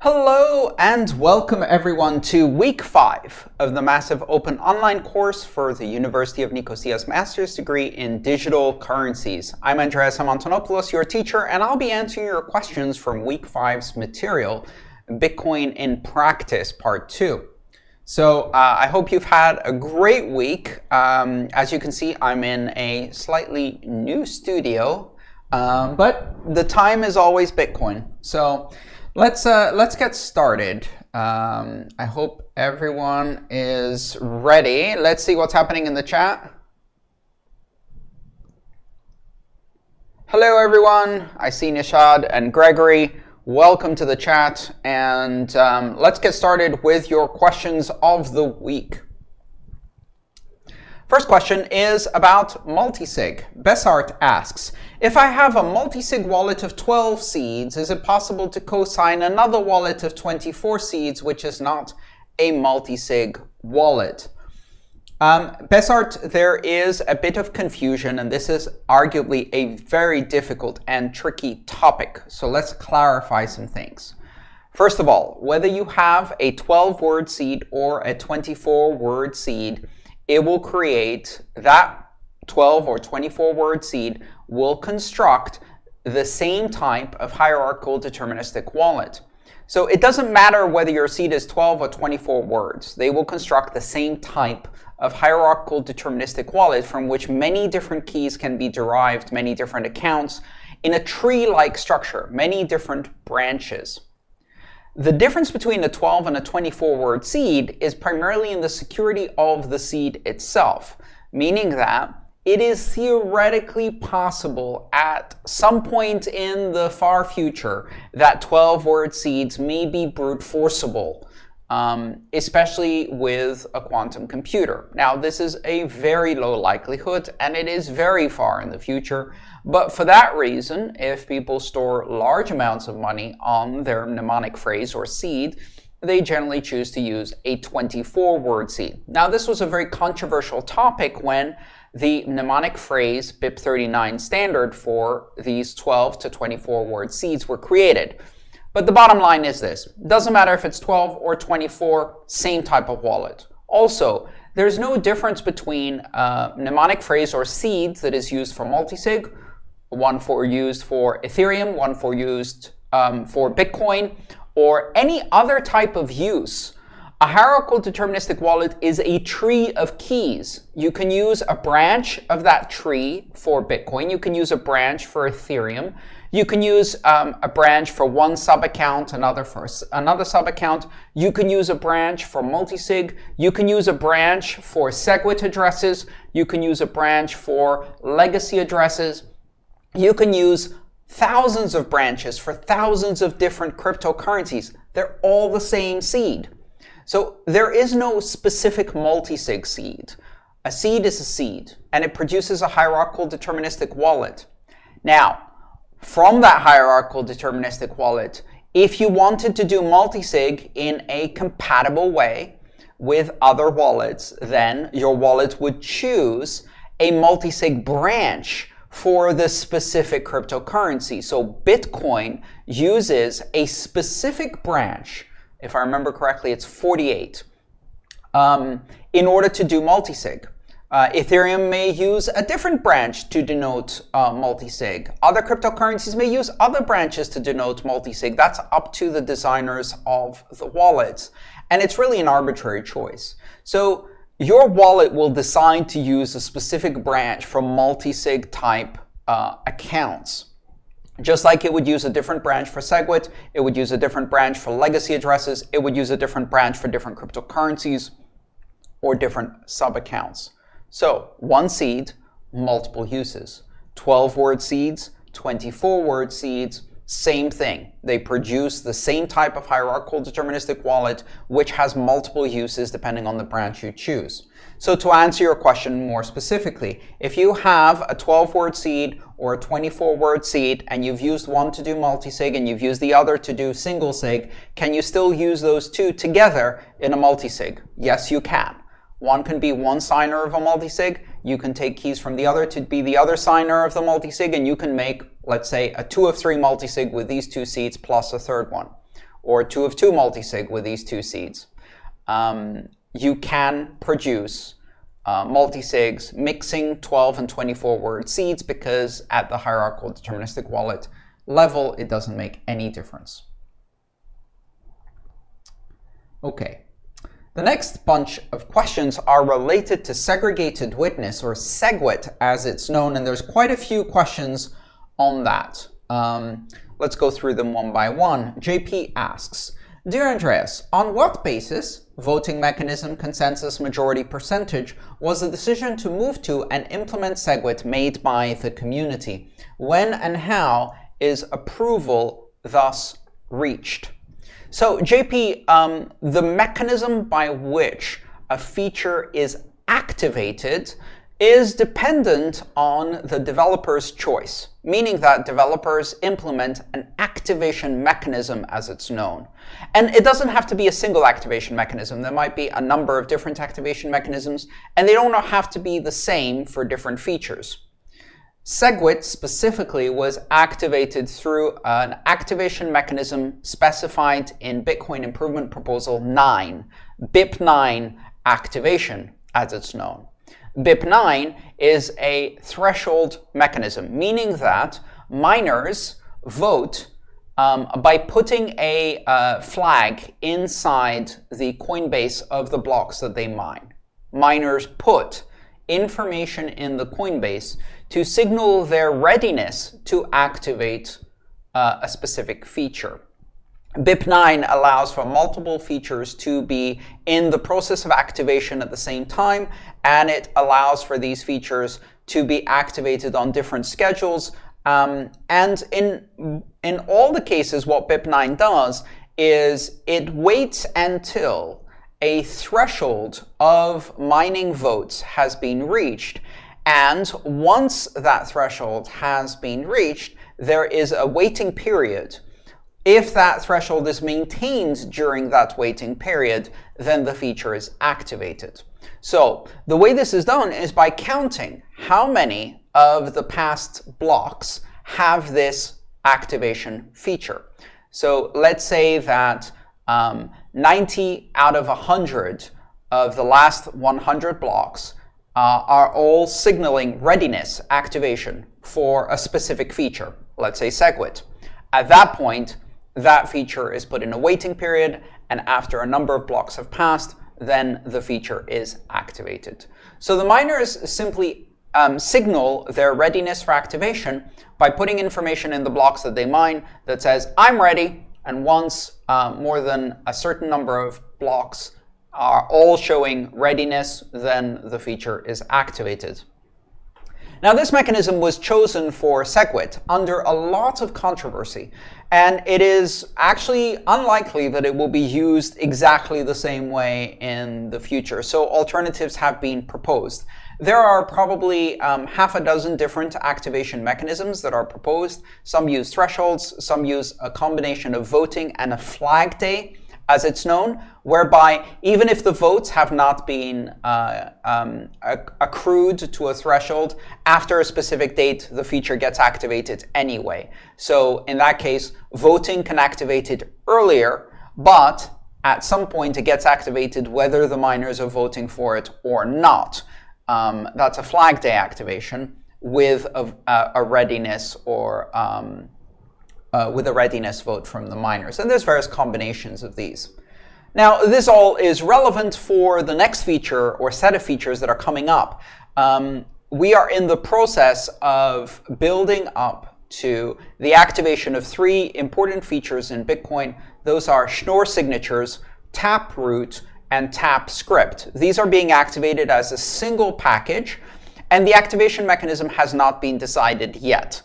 Hello and welcome everyone to week 5 of the massive open online course for the University of Nicosia's master's degree in digital currencies. I'm Andreas, I'm Antonopoulos, your teacher, and I'll be answering your questions from week 5's material, Bitcoin in Practice, part 2. So I hope you've had a great week. As you can see, I'm in a slightly new studio, but the time is always Bitcoin. So let's get started. I hope everyone is ready. Let's see what's happening in the chat. Hello, everyone. I see Nishad and Gregory. Welcome to the chat. And let's get started with your questions of the week. First question is about multisig. Bessart asks, if I have a multisig wallet of 12 seeds, is it possible to cosign another wallet of 24 seeds, which is not a multisig wallet? Bessart, there is a bit of confusion, and this is arguably a very difficult and tricky topic. So let's clarify some things. First of all, whether you have a 12-word seed or a 24-word seed, it will create that 12 or 24-word seed will construct the same type of hierarchical deterministic wallet. So it doesn't matter whether your seed is 12 or 24 words. They will construct the same type of hierarchical deterministic wallet from which many different keys can be derived, many different accounts, in a tree-like structure, many different branches. The difference between a 12 and a 24-word seed is primarily in the security of the seed itself, meaning that it is theoretically possible at some point in the far future that 12-word seeds may be brute forceable, especially with a quantum computer. Now, this is a very low likelihood, and it is very far in the future. But for that reason, if people store large amounts of money on their mnemonic phrase or seed, they generally choose to use a 24-word seed. Now, this was a very controversial topic when the mnemonic phrase BIP39 standard for these 12 to 24-word seeds were created. But the bottom line is this. It doesn't matter if it's 12 or 24, same type of wallet. Also, there's no difference between a mnemonic phrase or seed that is used for multisig, one used for Ethereum, one used for Bitcoin, or any other type of use. A hierarchical deterministic wallet is a tree of keys. You can use a branch of that tree for Bitcoin. You can use a branch for Ethereum. You can use a branch for one sub-account, another for another sub-account. You can use a branch for multisig. You can use a branch for Segwit addresses. You can use a branch for legacy addresses. You can use thousands of branches for thousands of different cryptocurrencies. They're all the same seed. So there is no specific multisig seed. A seed is a seed, and it produces a hierarchical deterministic wallet. Now, from that hierarchical deterministic wallet, if you wanted to do multisig in a compatible way with other wallets, then your wallet would choose a multisig branch for the specific cryptocurrency. So Bitcoin uses a specific branch, if I remember correctly, it's 48, in order to do multisig. Ethereum may use a different branch to denote multisig. Other cryptocurrencies may use other branches to denote multisig. That's up to the designers of the wallets. And it's really an arbitrary choice. So your wallet will decide to use a specific branch for multisig type accounts. Just like it would use a different branch for Segwit, it would use a different branch for legacy addresses, it would use a different branch for different cryptocurrencies or different sub-accounts. So one seed, multiple uses. 12-word seeds, 24-word seeds, same thing. They produce the same type of hierarchical deterministic wallet, which has multiple uses depending on the branch you choose. So to answer your question more specifically, if you have a 12-word seed or a 24-word seed and you've used one to do multisig and you've used the other to do single sig, can you still use those two together in a multisig? Yes, you can. One can be one signer of a multisig. You can take keys from the other to be the other signer of the multisig, and you can make, let's say, a 2 of 3 multisig with these two seeds plus a third one. or 2 of 2 multisig with these 2 seeds, you can produce multisigs mixing 12 and 24 word seeds, because at the hierarchical deterministic wallet level, it doesn't make any difference. Okay. The next bunch of questions are related to segregated witness, or Segwit as it's known, and there's quite a few questions on that. Let's go through them one by one. JP asks, Dear Andreas, on what basis, voting mechanism, consensus, majority, percentage, was the decision to move to and implement Segwit made by the community? When and how is approval thus reached? So JP, the mechanism by which a feature is activated is dependent on the developer's choice, meaning that developers implement an activation mechanism as it's known. And it doesn't have to be a single activation mechanism. There might be a number of different activation mechanisms, and they don't have to be the same for different features. Segwit specifically was activated through an activation mechanism specified in Bitcoin Improvement Proposal 9, BIP9 activation as it's known. BIP9 is a threshold mechanism, meaning that miners vote by putting a flag inside the Coinbase of the blocks that they mine. Miners put information in the Coinbase to signal their readiness to activate a specific feature. BIP9 allows for multiple features to be in the process of activation at the same time, and it allows for these features to be activated on different schedules. And in all the cases, what BIP9 does is it waits until a threshold of mining votes has been reached. And once that threshold has been reached, there is a waiting period. If that threshold is maintained during that waiting period, then the feature is activated. So the way this is done is by counting how many of the past blocks have this activation feature. So let's say that 90 out of 100 of the last 100 blocks are all signaling readiness activation for a specific feature, let's say Segwit. At that point, that feature is put in a waiting period, and after a number of blocks have passed, then the feature is activated. So the miners simply signal their readiness for activation by putting information in the blocks that they mine that says, I'm ready, and once more than a certain number of blocks are all showing readiness, then the feature is activated. Now, this mechanism was chosen for Segwit under a lot of controversy, and it is actually unlikely that it will be used exactly the same way in the future. So alternatives have been proposed. There are probably half a dozen different activation mechanisms that are proposed. Some use thresholds, some use a combination of voting and a flag day, as it's known, whereby even if the votes have not been accrued to a threshold, after a specific date, the feature gets activated anyway. So in that case, voting can activate it earlier, but at some point it gets activated whether the miners are voting for it or not. That's a flag day activation with a readiness or with a readiness vote from the miners. And there's various combinations of these. Now, this all is relevant for the next feature or set of features that are coming up. We are in the process of building up to the activation of 3 important features in Bitcoin. Those are Schnorr signatures, Taproot, and TapScript. These are being activated as a single package, and the activation mechanism has not been decided yet.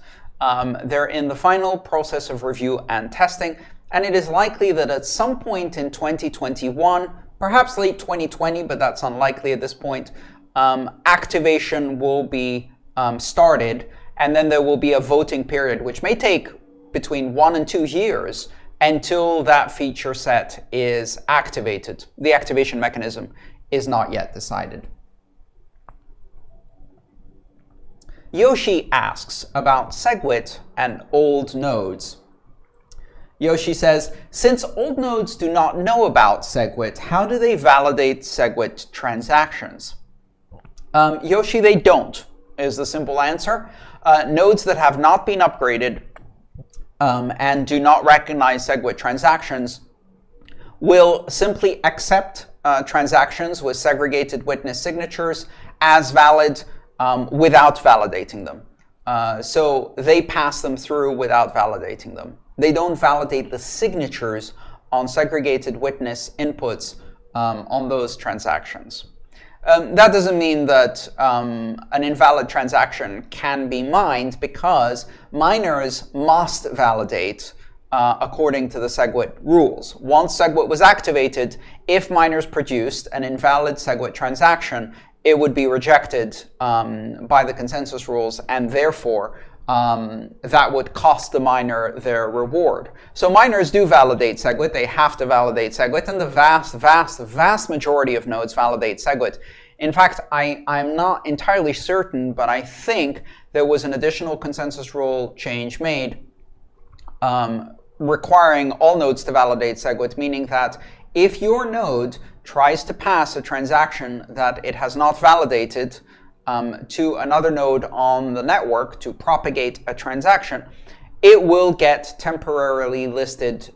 They're in the final process of review and testing, and it is likely that at some point in 2021, perhaps late 2020, but that's unlikely at this point, activation will be started, and then there will be a voting period, which may take between 1 and 2 years until that feature set is activated. The activation mechanism is not yet decided. Yoshi asks about Segwit and old nodes. Yoshi says, since old nodes do not know about Segwit, how do they validate Segwit transactions? Yoshi, they don't, is the simple answer. Nodes that have not been upgraded and do not recognize Segwit transactions will simply accept transactions with segregated witness signatures as valid without validating them. So they pass them through without validating them. They don't validate the signatures on segregated witness inputs on those transactions. That doesn't mean that an invalid transaction can be mined, because miners must validate according to the Segwit rules. Once Segwit was activated, if miners produced an invalid Segwit transaction, it would be rejected by the consensus rules, and therefore that would cost the miner their reward. So miners do validate Segwit. They have to validate Segwit, and the vast majority of nodes validate Segwit. In fact, I'm not entirely certain, but I think there was an additional consensus rule change made requiring all nodes to validate Segwit, meaning that if your node tries to pass a transaction that it has not validated to another node on the network to propagate a transaction, it will get temporarily listed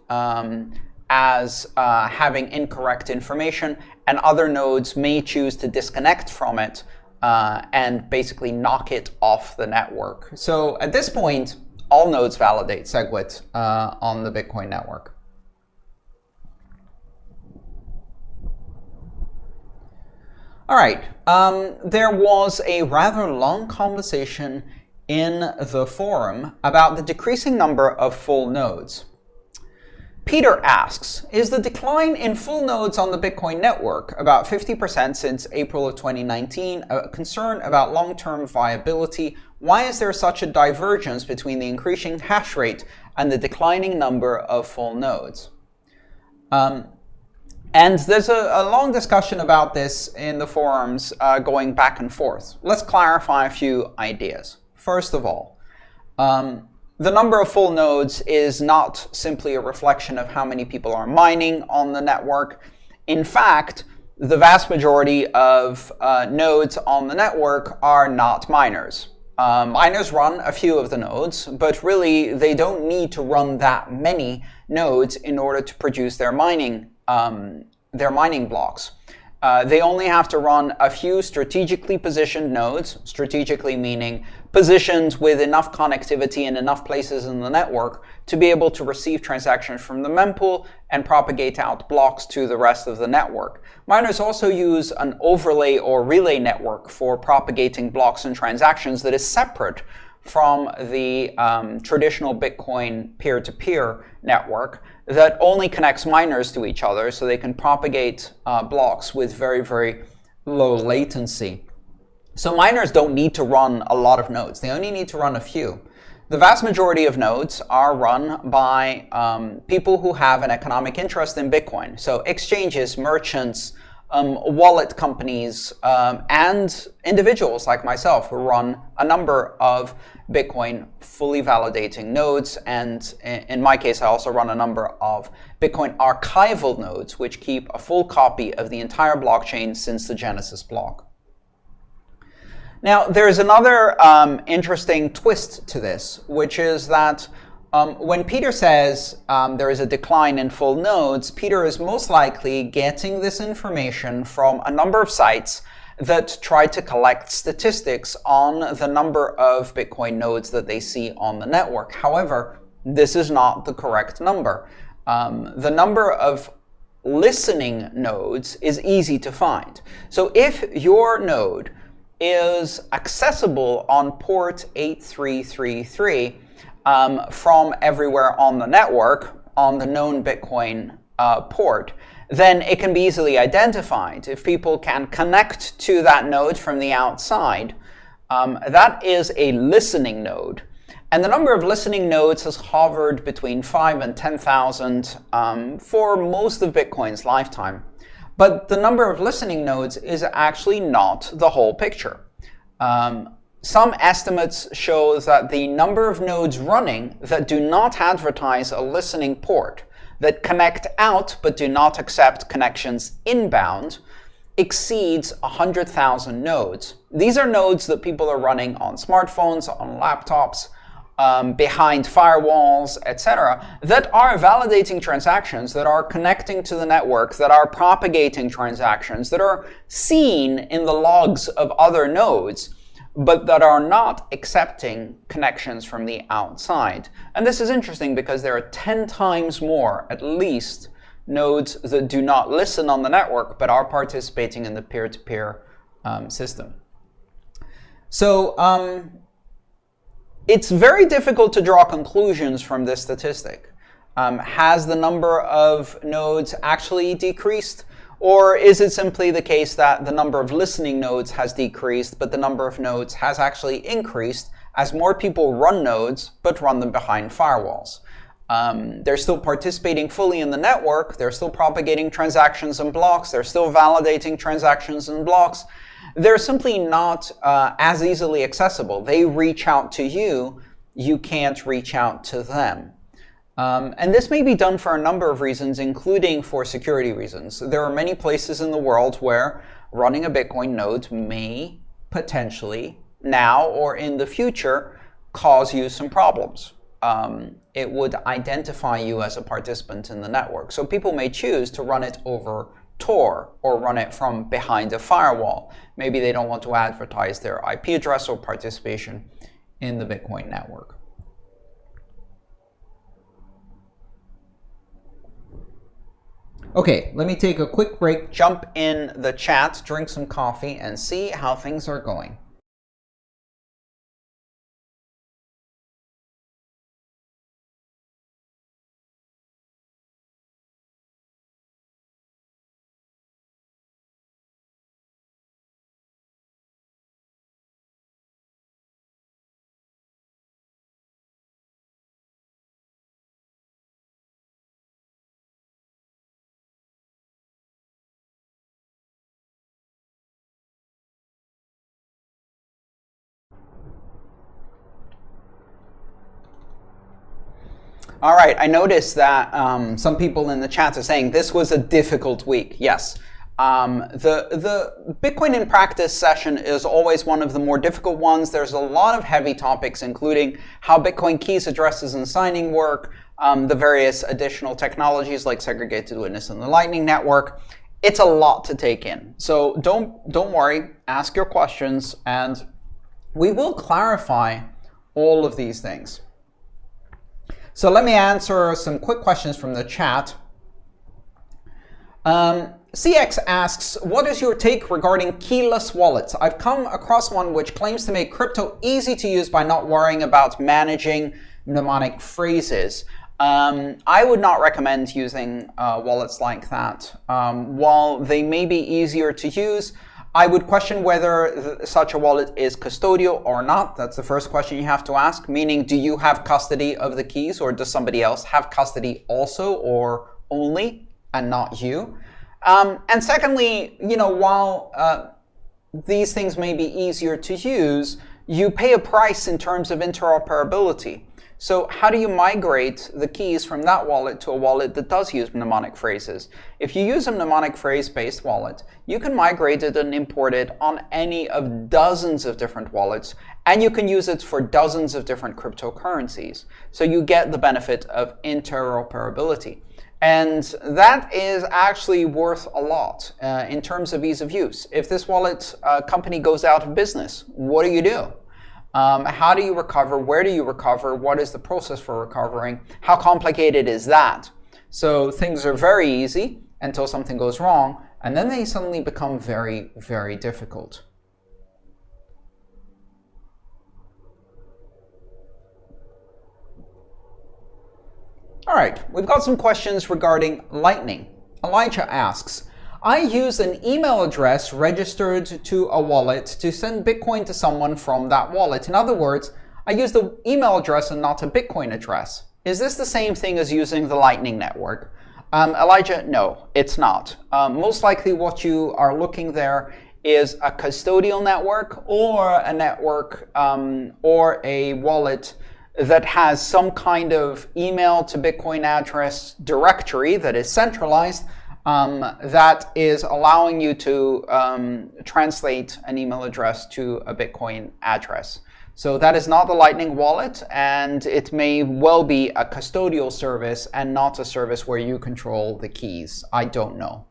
as having incorrect information, and other nodes may choose to disconnect from it and basically knock it off the network. So at this point, all nodes validate Segwit on the Bitcoin network. All right, there was a rather long conversation in the forum about the decreasing number of full nodes. Peter asks, is the decline in full nodes on the Bitcoin network, about 50% since April of 2019, a concern about long-term viability? Why is there such a divergence between the increasing hash rate and the declining number of full nodes? And there's a long discussion about this in the forums going back and forth. Let's clarify a few ideas. First of all, the number of full nodes is not simply a reflection of how many people are mining on the network. In fact, the vast majority of nodes on the network are not miners. Miners run a few of the nodes, but really they don't need to run that many nodes in order to produce their mining blocks. They only have to run a few strategically positioned nodes, strategically meaning positioned with enough connectivity in enough places in the network to be able to receive transactions from the mempool and propagate out blocks to the rest of the network. Miners also use an overlay or relay network for propagating blocks and transactions that is separate from the traditional Bitcoin peer-to-peer network that only connects miners to each other so they can propagate blocks with very, very low latency. So miners don't need to run a lot of nodes. They only need to run a few. The vast majority of nodes are run by people who have an economic interest in Bitcoin. So exchanges, merchants, wallet companies, and individuals like myself who run a number of Bitcoin fully validating nodes. And in my case, I also run a number of Bitcoin archival nodes, which keep a full copy of the entire blockchain since the Genesis block. Now, there's another interesting twist to this, which is that when Peter says there is a decline in full nodes, Peter is most likely getting this information from a number of sites that try to collect statistics on the number of Bitcoin nodes that they see on the network. However, this is not the correct number. The number of listening nodes is easy to find. So if your node is accessible on port 8333 from everywhere on the network, on the known Bitcoin port, then it can be easily identified. If people can connect to that node from the outside, that is a listening node. And the number of listening nodes has hovered between 5,000 and 10,000 for most of Bitcoin's lifetime. But the number of listening nodes is actually not the whole picture. some estimates show that the number of nodes running that do not advertise a listening port, that connect out but do not accept connections inbound, exceeds 100,000 nodes. These are nodes that people are running on smartphones, on laptops, behind firewalls, etc., that are validating transactions, that are connecting to the network, that are propagating transactions, that are seen in the logs of other nodes, but that are not accepting connections from the outside. And this is interesting because there are 10 times more, at least, nodes that do not listen on the network but are participating in the peer-to-peer system. So it's very difficult to draw conclusions from this statistic. Has the number of nodes actually decreased? Or is it simply the case that the number of listening nodes has decreased, but the number of nodes has actually increased as more people run nodes, but run them behind firewalls? They're still participating fully in the network. They're still propagating transactions and blocks. They're still validating transactions and blocks. They're simply not as easily accessible. They reach out to you. You can't reach out to them. And this may be done for a number of reasons, including for security reasons. There are many places in the world where running a Bitcoin node may potentially, now or in the future, cause you some problems. It would identify you as a participant in the network. So people may choose to run it over Tor or run it from behind a firewall. Maybe they don't want to advertise their IP address or participation in the Bitcoin network. Okay, let me take a quick break, jump in the chat, drink some coffee, and see how things are going. All right, I noticed that some people in the chat are saying this was a difficult week. Yes, the Bitcoin in Practice session is always one of the more difficult ones. There's a lot of heavy topics, including how Bitcoin keys, addresses, and signing work, the various additional technologies like segregated witness and the Lightning Network. It's a lot to take in. So don't worry, ask your questions, and we will clarify all of these things. So let me answer some quick questions from the chat. CX asks, what is your take regarding keyless wallets? I've come across one which claims to make crypto easy to use by not worrying about managing mnemonic phrases. I would not recommend using wallets like that. While they may be easier to use, I would question whether such a wallet is custodial or not. That's the first question you have to ask, meaning do you have custody of the keys, or does somebody else have custody also or only and not you? And secondly, while these things may be easier to use, you pay a price in terms of interoperability. So how do you migrate the keys from that wallet to a wallet that does use mnemonic phrases? If you use a mnemonic phrase-based wallet, you can migrate it and import it on any of dozens of different wallets, and you can use it for dozens of different cryptocurrencies. So you get the benefit of interoperability. And that is actually worth a lot in terms of ease of use. If this wallet company goes out of business, what do you do? How do you recover? Where do you recover? What is the process for recovering? How complicated is that? So things are very easy until something goes wrong, and then they suddenly become very, very difficult. All right, we've got some questions regarding Lightning. Elijah asks, I use an email address registered to a wallet to send Bitcoin to someone from that wallet. In other words, I use the email address and not a Bitcoin address. Is this the same thing as using the Lightning Network? Elijah, no, it's not. Most likely what you are looking there is a custodial network or a network or a wallet that has some kind of email to Bitcoin address directory that is centralized, that is allowing you to translate an email address to a Bitcoin address. So that is not the Lightning wallet, and it may well be a custodial service and not a service where you control the keys. I don't know.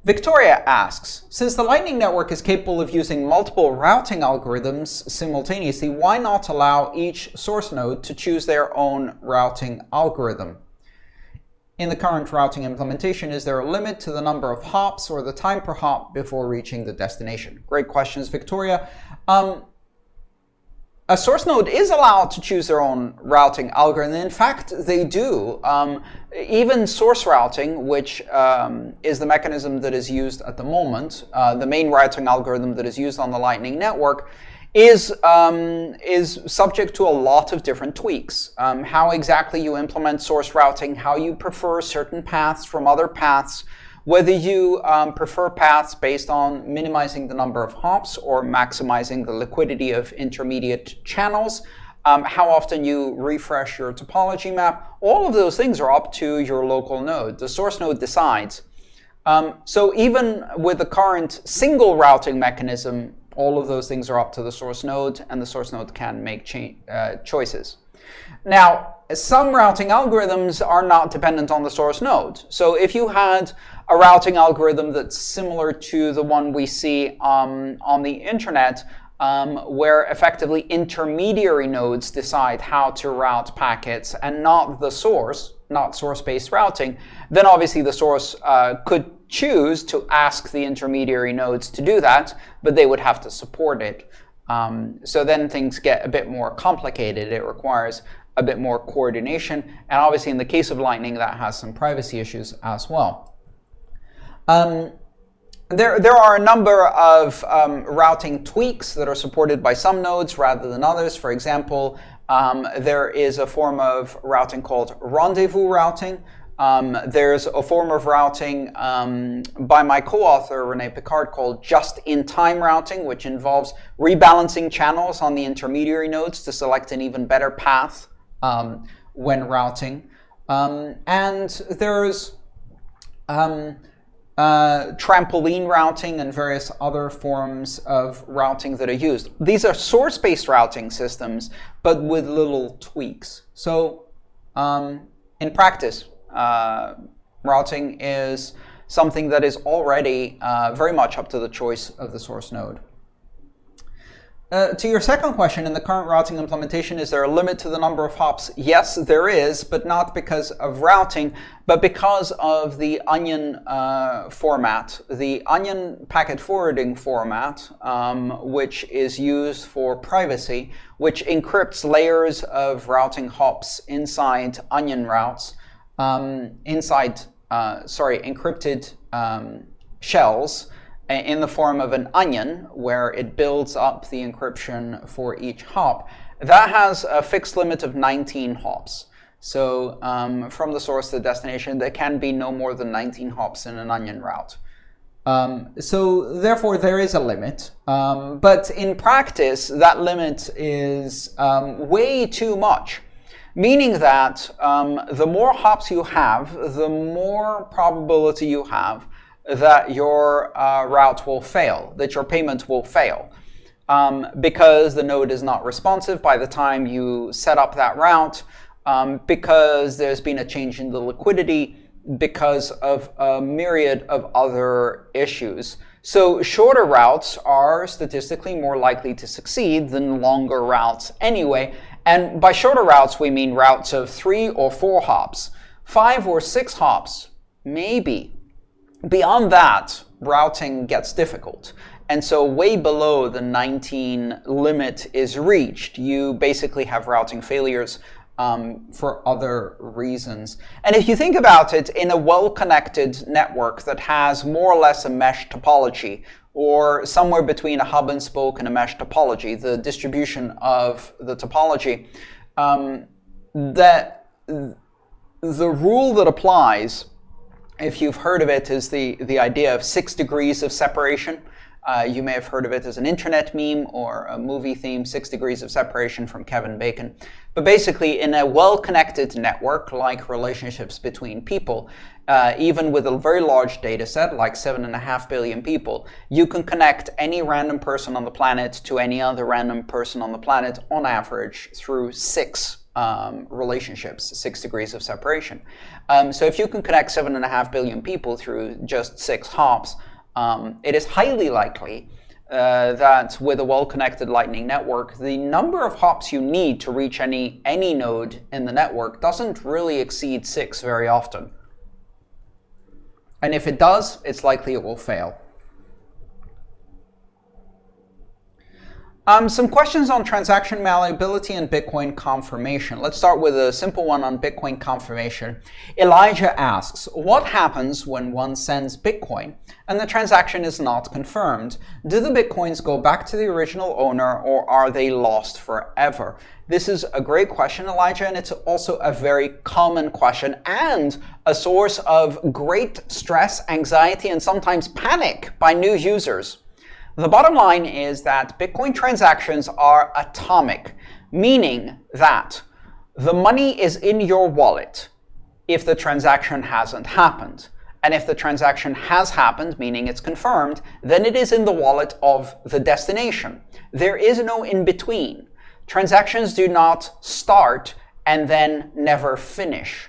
Victoria asks, since the Lightning Network is capable of using multiple routing algorithms simultaneously, why not allow each source node to choose their own routing algorithm? In the current routing implementation, is there a limit to the number of hops or the time per hop before reaching the destination? Great questions, Victoria. A source node is allowed to choose their own routing algorithm. In fact, they do. Even source routing, which is the mechanism that is used at the moment, the main routing algorithm that is used on the Lightning Network, is subject to a lot of different tweaks. How exactly you implement source routing, how you prefer certain paths from other paths, whether you prefer paths based on minimizing the number of hops or maximizing the liquidity of intermediate channels, how often you refresh your topology map, all of those things are up to your local node. The source node decides. So even with the current single routing mechanism, all of those things are up to the source node, and the source node can make choices. Now, some routing algorithms are not dependent on the source node. So if you had a routing algorithm that's similar to the one we see on the internet, where effectively intermediary nodes decide how to route packets and not the source, not source-based routing, then obviously the source could choose to ask the intermediary nodes to do that, but they would have to support it. So then things get a bit more complicated. It requires a bit more coordination, and obviously in the case of Lightning, that has some privacy issues as well. There are a number of routing tweaks that are supported by some nodes rather than others. For example, there is a form of routing called rendezvous routing. There's a form of routing by my co-author, Rene Picard, called just-in-time routing, which involves rebalancing channels on the intermediary nodes to select an even better path when routing. And there's trampoline routing and various other forms of routing that are used. These are source-based routing systems, but with little tweaks. So in practice, routing is something that is already very much up to the choice of the source node. To your second question, in the current routing implementation, is there a limit to the number of hops? Yes, there is, but not because of routing, but because of the onion format. The onion packet forwarding format, which is used for privacy, which encrypts layers of routing hops inside onion routes, encrypted shells, in the form of an onion, where it builds up the encryption for each hop. That has a fixed limit of 19 hops. So from the source to the destination, there can be no more than 19 hops in an onion route. So therefore, there is a limit. But in practice, that limit is way too much. Meaning that the more hops you have, the more probability you have that your route will fail, that your payment will fail, because the node is not responsive by the time you set up that route, because there's been a change in the liquidity, because of a myriad of other issues. So shorter routes are statistically more likely to succeed than longer routes anyway. And by shorter routes, we mean routes of 3 or 4 hops. 5 or 6 hops, maybe. Beyond that, routing gets difficult. And so way below the 19 limit is reached, you basically have routing failures for other reasons. And if you think about it, in a well-connected network that has more or less a mesh topology, or somewhere between a hub and spoke and a mesh topology, the distribution of the topology, that the rule that applies if you've heard of it, is the idea of 6 degrees of separation. You may have heard of it as an internet meme or a movie theme, 6 degrees of separation from Kevin Bacon. But basically, in a well-connected network, like relationships between people, even with a very large data set, like 7.5 billion people, you can connect any random person on the planet to any other random person on the planet on average through 6 relationships, 6 degrees of separation. So if you can connect 7.5 billion people through just 6 hops, it is highly likely that with a well-connected Lightning network, the number of hops you need to reach any node in the network doesn't really exceed 6 very often. And if it does, it's likely it will fail. Some questions on transaction malleability and Bitcoin confirmation. Let's start with a simple one on Bitcoin confirmation. Elijah asks, what happens when one sends Bitcoin and the transaction is not confirmed? Do the Bitcoins go back to the original owner or are they lost forever? This is a great question, Elijah, and it's also a very common question and a source of great stress, anxiety, and sometimes panic by new users. The bottom line is that Bitcoin transactions are atomic, meaning that the money is in your wallet if the transaction hasn't happened. And if the transaction has happened, meaning it's confirmed, then it is in the wallet of the destination. There is no in-between. Transactions do not start and then never finish.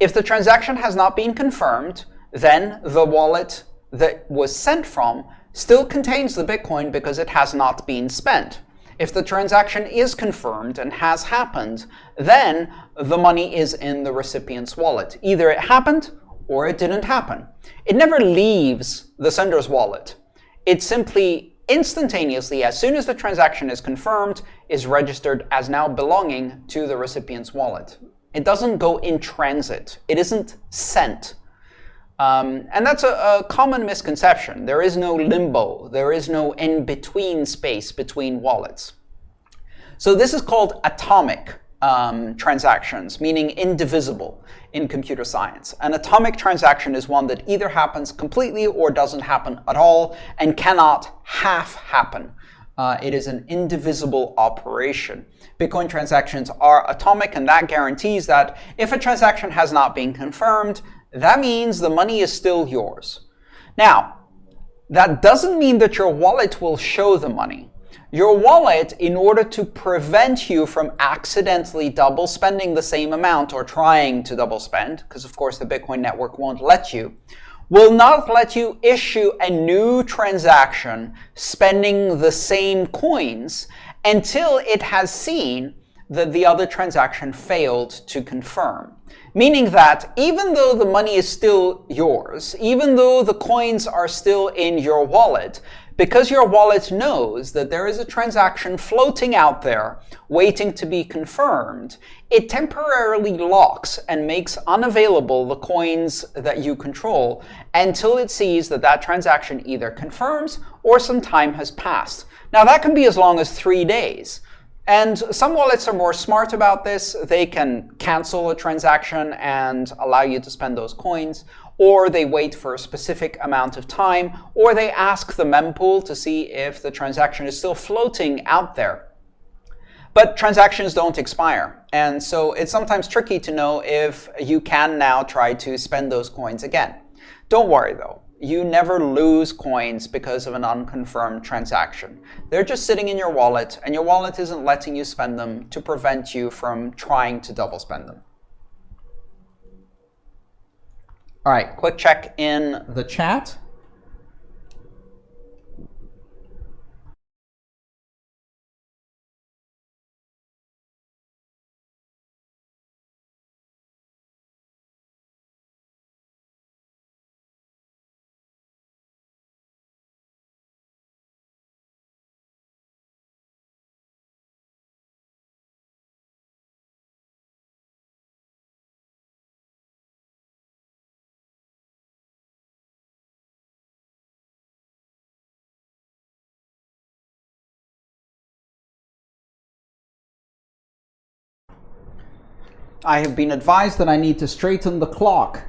If the transaction has not been confirmed, then the wallet that was sent from still contains the Bitcoin because it has not been spent. If the transaction is confirmed and has happened, then the money is in the recipient's wallet. Either it happened or it didn't happen. It never leaves the sender's wallet. It simply instantaneously, as soon as the transaction is confirmed, is registered as now belonging to the recipient's wallet. It doesn't go in transit. It isn't sent. And that's a common misconception. There is no limbo. There is no in-between space between wallets. So this is called atomic transactions, meaning indivisible in computer science. An atomic transaction is one that either happens completely or doesn't happen at all and cannot half happen. It is an indivisible operation. Bitcoin transactions are atomic, and that guarantees that if a transaction has not been confirmed, that means the money is still yours. Now, that doesn't mean that your wallet will show the money. Your wallet, in order to prevent you from accidentally double spending the same amount or trying to double spend, because of course the Bitcoin network won't let you, will not let you issue a new transaction spending the same coins until it has seen that the other transaction failed to confirm. Meaning that even though the money is still yours, even though the coins are still in your wallet, because your wallet knows that there is a transaction floating out there waiting to be confirmed, it temporarily locks and makes unavailable the coins that you control until it sees that that transaction either confirms or some time has passed. Now that can be as long as 3 days. And some wallets are more smart about this. They can cancel a transaction and allow you to spend those coins, or they wait for a specific amount of time, or they ask the mempool to see if the transaction is still floating out there. But transactions don't expire, and so it's sometimes tricky to know if you can now try to spend those coins again. Don't worry though. You never lose coins because of an unconfirmed transaction. They're just sitting in your wallet, and your wallet isn't letting you spend them to prevent you from trying to double spend them. All right, quick check in the chat. I have been advised that I need to straighten the clock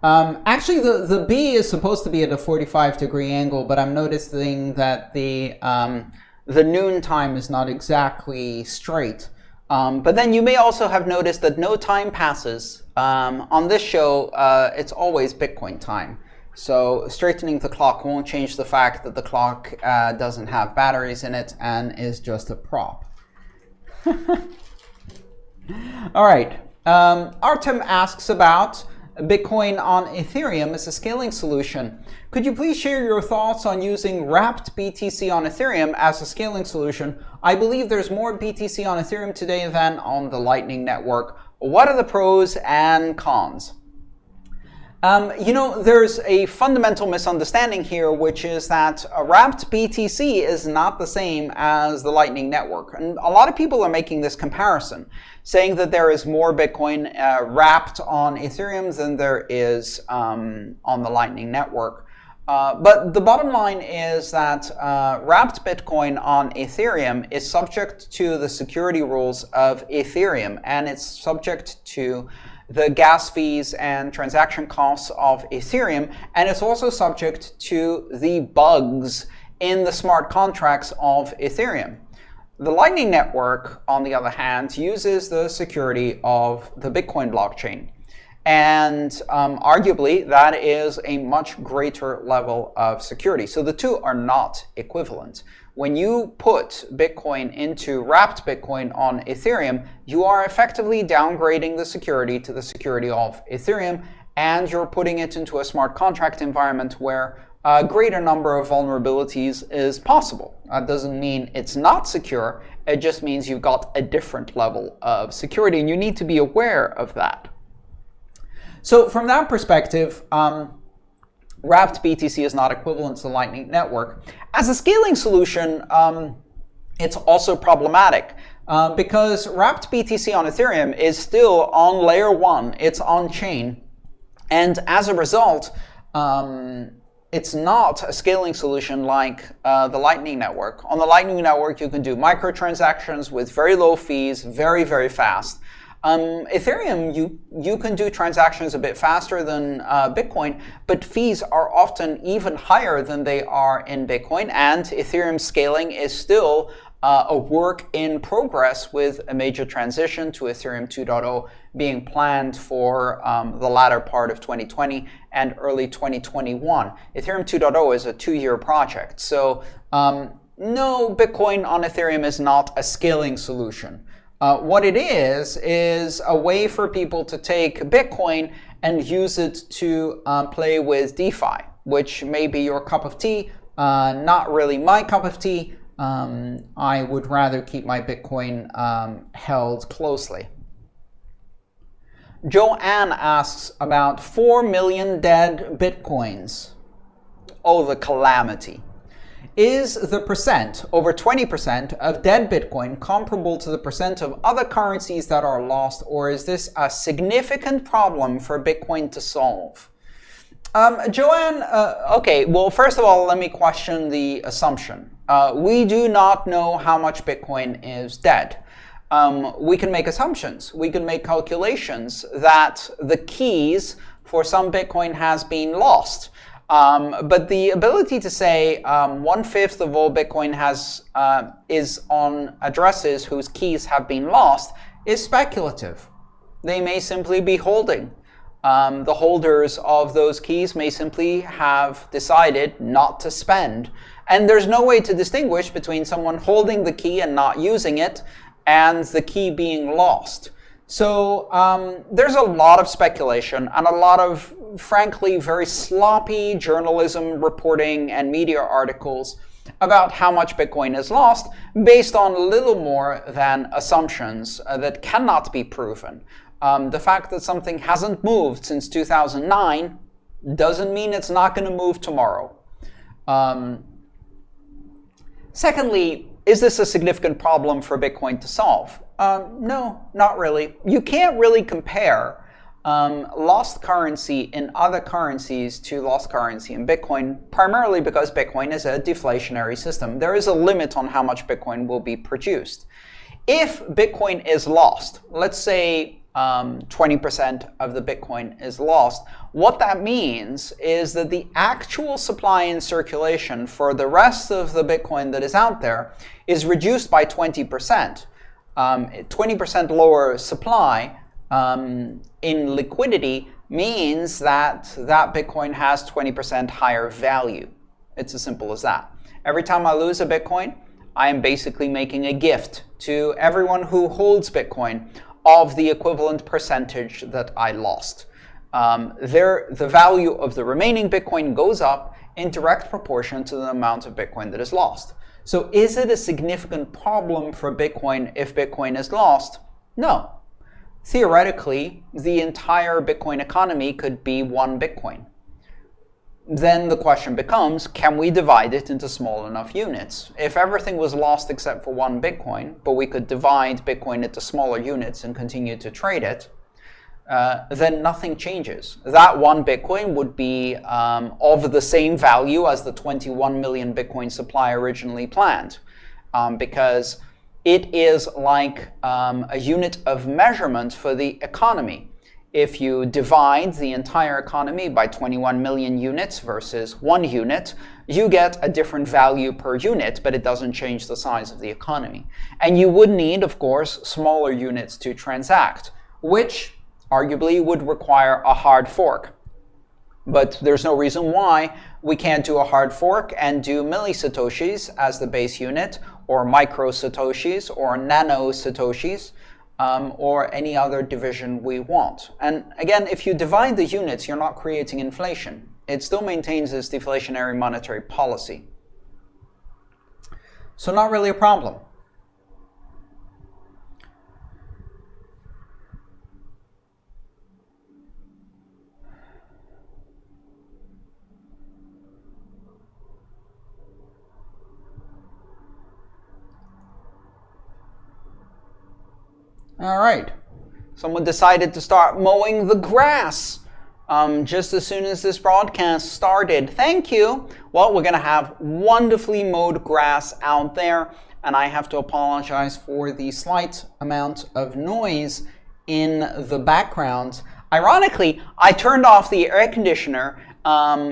Actually, the B is supposed to be at a 45-degree angle, but I'm noticing that the noon time is not exactly straight. But then you may also have noticed that no time passes. On this show, it's always Bitcoin time. So straightening the clock won't change the fact that the clock doesn't have batteries in it and is just a prop. All right. Artem asks about Bitcoin on Ethereum as a scaling solution. Could you please share your thoughts on using wrapped BTC on Ethereum as a scaling solution? I believe there's more BTC on Ethereum today than on the Lightning Network. What are the pros and cons? There's a fundamental misunderstanding here, which is that a wrapped BTC is not the same as the Lightning Network. And a lot of people are making this comparison, saying that there is more Bitcoin wrapped on Ethereum than there is on the Lightning Network. But the bottom line is that wrapped Bitcoin on Ethereum is subject to the security rules of Ethereum, and it's subject to the gas fees and transaction costs of Ethereum, and it's also subject to the bugs in the smart contracts of Ethereum. The Lightning Network, on the other hand, uses the security of the Bitcoin blockchain. And arguably, that is a much greater level of security. So the two are not equivalent. When you put Bitcoin into wrapped Bitcoin on Ethereum, you are effectively downgrading the security to the security of Ethereum, and you're putting it into a smart contract environment where a greater number of vulnerabilities is possible. That doesn't mean it's not secure, it just means you've got a different level of security, and you need to be aware of that. So from that perspective, wrapped BTC is not equivalent to the Lightning Network. As a scaling solution, it's also problematic because wrapped BTC on Ethereum is still on layer 1, it's on chain, and as a result, it's not a scaling solution like the Lightning Network. On the Lightning Network, you can do microtransactions with very low fees, very, very fast. Ethereum, you can do transactions a bit faster than Bitcoin, but fees are often even higher than they are in Bitcoin, and Ethereum scaling is still a work in progress, with a major transition to Ethereum 2.0 being planned for the latter part of 2020 and early 2021. Ethereum 2.0 is a 2-year project, so no, Bitcoin on Ethereum is not a scaling solution. What it is a way for people to take Bitcoin and use it to play with DeFi, which may be your cup of tea, not really my cup of tea. I would rather keep my Bitcoin held closely. Joanne asks about 4 million dead Bitcoins. Oh, the calamity. Is the percent, over 20% of dead Bitcoin, comparable to the percent of other currencies that are lost, or is this a significant problem for Bitcoin to solve? Joanne, okay, well, first of all, let me question the assumption. We do not know how much Bitcoin is dead. We can make assumptions. We can make calculations that the keys for some Bitcoin has been lost. But the ability to say 1/5 of all Bitcoin is on addresses whose keys have been lost is speculative. They may simply be holding. The holders of those keys may simply have decided not to spend. And there's no way to distinguish between someone holding the key and not using it and the key being lost. So there's a lot of speculation and a lot of, frankly, very sloppy journalism reporting and media articles about how much Bitcoin is lost based on little more than assumptions that cannot be proven. The fact that something hasn't moved since 2009 doesn't mean it's not going to move tomorrow. Secondly, is this a significant problem for Bitcoin to solve? No, not really. You can't really compare lost currency in other currencies to lost currency in Bitcoin, primarily because Bitcoin is a deflationary system. There is a limit on how much Bitcoin will be produced. If Bitcoin is lost, let's say 20% of the Bitcoin is lost. What that means is that the actual supply in circulation for the rest of the Bitcoin that is out there is reduced by 20%. 20% lower supply in liquidity means that that Bitcoin has 20% higher value. It's as simple as that. Every time I lose a Bitcoin, I am basically making a gift to everyone who holds Bitcoin of the equivalent percentage that I lost. The value of the remaining Bitcoin goes up in direct proportion to the amount of Bitcoin that is lost. So is it a significant problem for Bitcoin if Bitcoin is lost? No. Theoretically, the entire Bitcoin economy could be one Bitcoin. Then the question becomes, can we divide it into small enough units? If everything was lost except for one Bitcoin, but we could divide Bitcoin into smaller units and continue to trade it, then nothing changes. That one Bitcoin would be of the same value as the 21 million Bitcoin supply originally planned, because it is like a unit of measurement for the economy. If you divide the entire economy by 21 million units versus 1 unit, you get a different value per unit, but it doesn't change the size of the economy. And you would need, of course, smaller units to transact, which arguably would require a hard fork. But there's no reason why we can't do a hard fork and do millisatoshis as the base unit, or microsatoshis, or nanosatoshis, or any other division we want. And again, if you divide the units, you're not creating inflation. It still maintains this deflationary monetary policy. So not really a problem. All right, someone decided to start mowing the grass just as soon as this broadcast started. Thank you. Well, we're going to have wonderfully mowed grass out there, and I have to apologize for the slight amount of noise in the background. Ironically, I turned off the air conditioner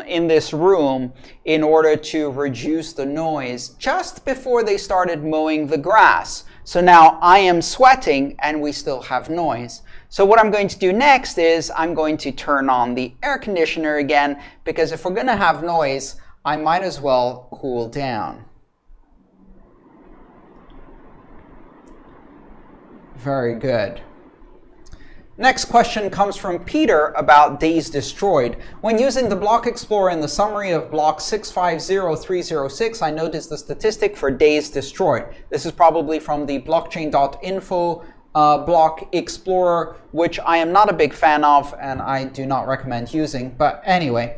in this room in order to reduce the noise just before they started mowing the grass. So now I am sweating and we still have noise. So what I'm going to do next is I'm going to turn on the air conditioner again, because if we're going to have noise, I might as well cool down. Very good. Next question comes from Peter about days destroyed. When using the block explorer in the summary of block 650306, I noticed the statistic for days destroyed. This is probably from the blockchain.info block explorer, which I am not a big fan of and I do not recommend using. But anyway,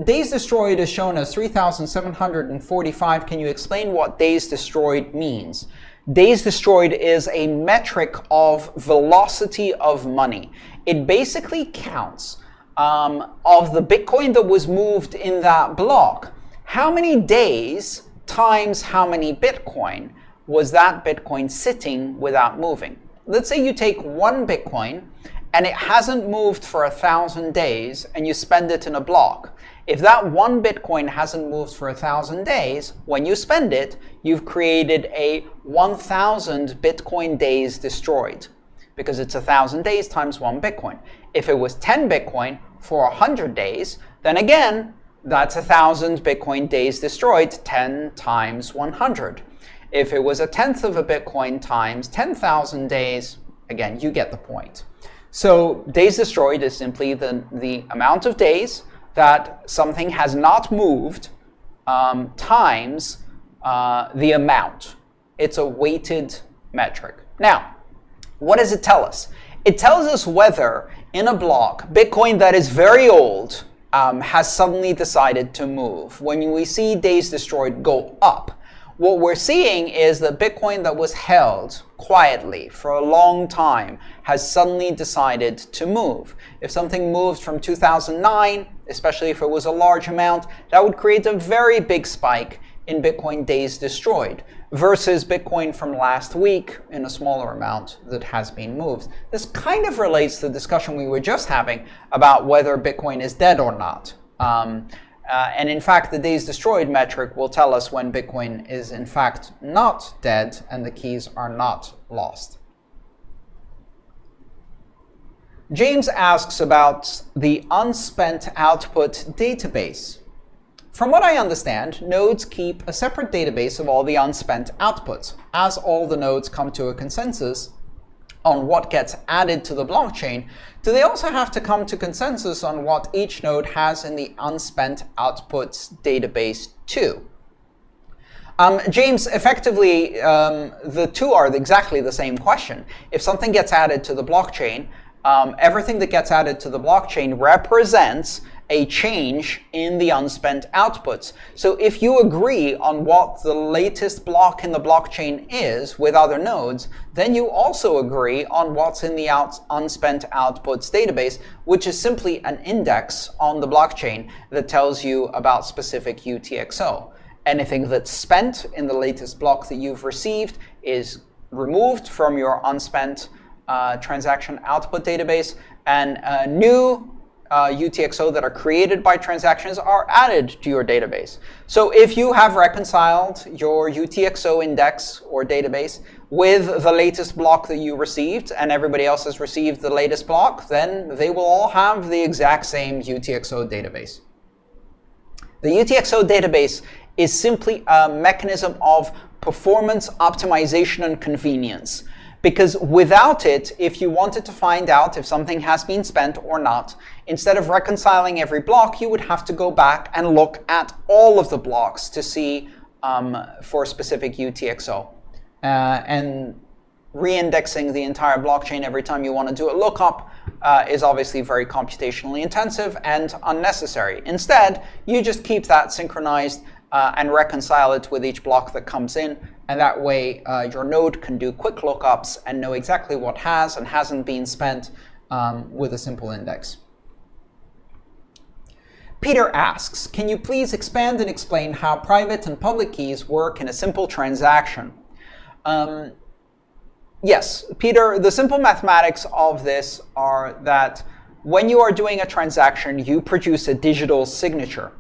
days destroyed is shown as 3,745. Can you explain what days destroyed means? Days destroyed is a metric of velocity of money. It basically counts of the Bitcoin that was moved in that block. How many days times how many Bitcoin was that Bitcoin sitting without moving? Let's say you take one Bitcoin and it hasn't moved for 1,000 days and you spend it in a block. If that one Bitcoin hasn't moved for 1,000 days, when you spend it, you've created a 1,000 Bitcoin days destroyed, because it's 1,000 days times one Bitcoin. If it was 10 Bitcoin for 100 days, then again, that's 1,000 Bitcoin days destroyed, 10 times 100. If it was a tenth of a Bitcoin times 10,000 days, again, you get the point. So days destroyed is simply the amount of days that something has not moved times the amount. It's a weighted metric. Now, what does it tell us? It tells us whether in a block, Bitcoin that is very old has suddenly decided to move. When we see days destroyed go up, what we're seeing is that Bitcoin that was held quietly for a long time has suddenly decided to move. If something moved from 2009, especially if it was a large amount, that would create a very big spike in Bitcoin days destroyed. versus Bitcoin from last week in a smaller amount that has been moved. This kind of relates to the discussion we were just having about whether Bitcoin is dead or not. And in fact, the days destroyed metric will tell us when Bitcoin is in fact not dead and the keys are not lost. James asks about the unspent output database. From what I understand, nodes keep a separate database of all the unspent outputs. As all the nodes come to a consensus on what gets added to the blockchain, do they also have to come to consensus on what each node has in the unspent outputs database too? James, effectively, the two are exactly the same question. If something gets added to the blockchain, everything that gets added to the blockchain represents a change in the unspent outputs. So if you agree on what the latest block in the blockchain is with other nodes, then you also agree on what's in the unspent outputs database, which is simply an index on the blockchain that tells you about specific UTXO. Anything that's spent in the latest block that you've received is removed from your unspent transaction output database, and new UTXO that are created by transactions are added to your database. So if you have reconciled your UTXO index or database with the latest block that you received and everybody else has received the latest block, then they will all have the exact same UTXO database. The UTXO database is simply a mechanism of performance optimization and convenience. Because without it, if you wanted to find out if something has been spent or not, instead of reconciling every block, you would have to go back and look at all of the blocks to see for specific UTXO. And reindexing the entire blockchain every time you want to do a lookup is obviously very computationally intensive and unnecessary. Instead, you just keep that synchronized and reconcile it with each block that comes in. And that way, your node can do quick lookups and know exactly what has and hasn't been spent with a simple index. Peter asks, can you please expand and explain how private and public keys work in a simple transaction? Yes, Peter, the simple mathematics of this are that when you are doing a transaction, you produce a digital signature.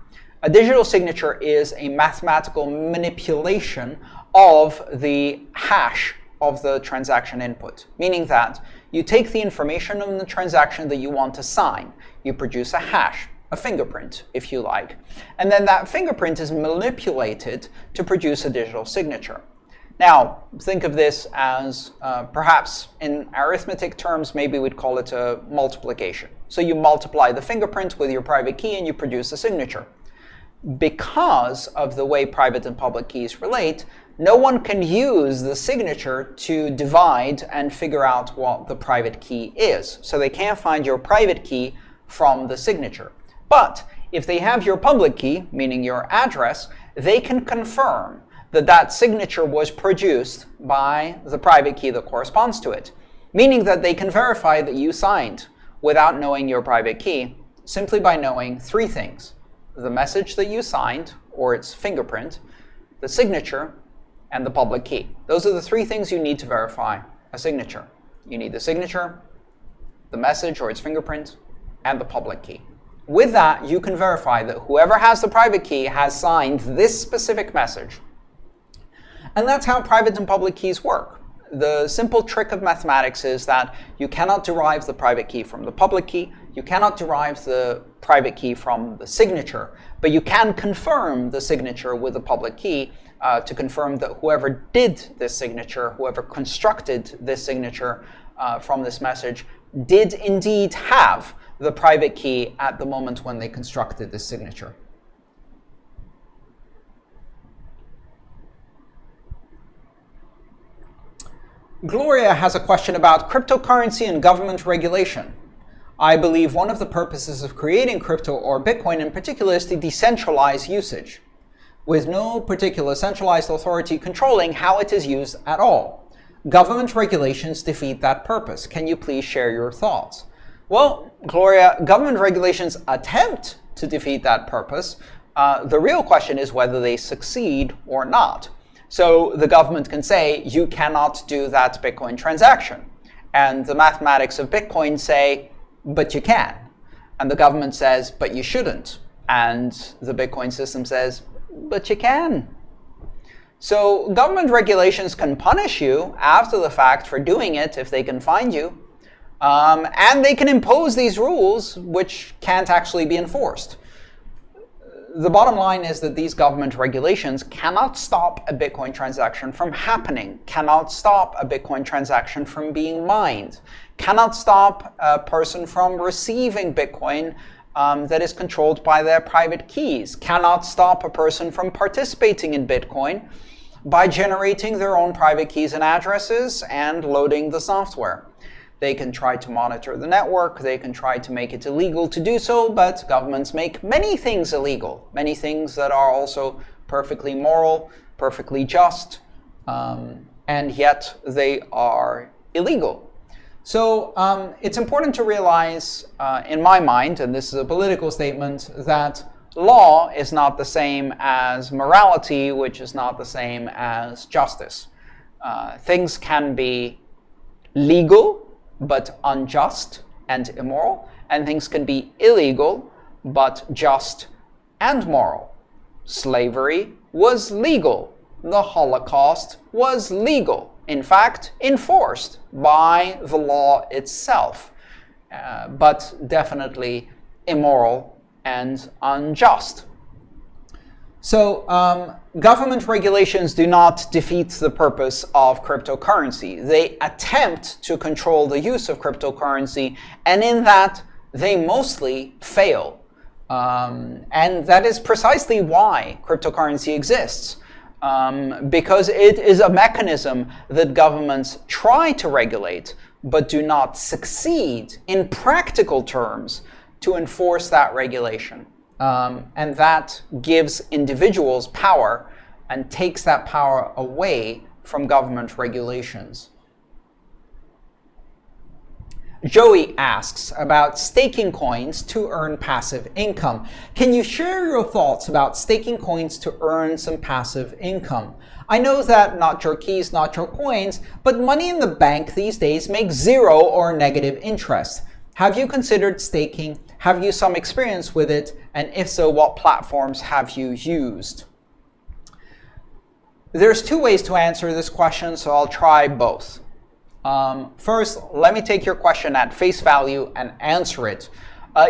A digital signature is a mathematical manipulation of the hash of the transaction input, meaning that you take the information on the transaction that you want to sign, you produce a hash, a fingerprint, if you like, and then that fingerprint is manipulated to produce a digital signature. Now, think of this as perhaps in arithmetic terms, maybe we'd call it a multiplication. So you multiply the fingerprint with your private key and you produce a signature. Because of the way private and public keys relate, no one can use the signature to divide and figure out what the private key is. So they can't find your private key from the signature. But if they have your public key, meaning your address, they can confirm that that signature was produced by the private key that corresponds to it, meaning that they can verify that you signed without knowing your private key, simply by knowing three things: the message that you signed, or its fingerprint, the signature, and the public key. Those are the three things you need to verify a signature. You need the signature, the message or its fingerprint, and the public key. With that, you can verify that whoever has the private key has signed this specific message. And that's how private and public keys work. The simple trick of mathematics is that you cannot derive the private key from the public key, you cannot derive the private key from the signature, but you can confirm the signature with the public key to confirm that whoever did this signature, whoever constructed this signature from this message, did indeed have the private key at the moment when they constructed this signature. Gloria has a question about cryptocurrency and government regulation. I believe one of the purposes of creating crypto, or Bitcoin in particular, is to decentralize usage, with no particular centralized authority controlling how it is used at all. Government regulations defeat that purpose. Can you please share your thoughts? Well, Gloria, government regulations attempt to defeat that purpose. The real question is whether they succeed or not. So the government can say, you cannot do that Bitcoin transaction. And the mathematics of Bitcoin say, but you can. And the government says, but you shouldn't. And the Bitcoin system says, but you can. So government regulations can punish you after the fact for doing it if they can find you. And they can impose these rules which can't actually be enforced. The bottom line is that these government regulations cannot stop a Bitcoin transaction from happening, cannot stop a Bitcoin transaction from being mined, cannot stop a person from receiving Bitcoin that is controlled by their private keys, cannot stop a person from participating in Bitcoin by generating their own private keys and addresses and loading the software. They can try to monitor the network, they can try to make it illegal to do so, but governments make many things illegal, many things that are also perfectly moral, perfectly just, and yet they are illegal. So it's important to realize, in my mind, and this is a political statement, that law is not the same as morality, which is not the same as justice. Things can be legal, but unjust and immoral, and things can be illegal, but just and moral. Slavery was legal. The Holocaust was legal. In fact, enforced by the law itself, but definitely immoral and unjust. So government regulations do not defeat the purpose of cryptocurrency. They attempt to control the use of cryptocurrency, and in that they mostly fail. And that is precisely why cryptocurrency exists. Because it is a mechanism that governments try to regulate, but do not succeed in practical terms to enforce that regulation. And that gives individuals power and takes that power away from government regulations. Joey asks about staking coins to earn passive income. Can you share your thoughts about staking coins to earn some passive income? I know that not your keys, not your coins, but money in the bank these days makes zero or negative interest. Have you considered staking? Have you some experience with it? And if so, what platforms have you used? There's two ways to answer this question, so I'll try both. First, let me take your question at face value and answer it.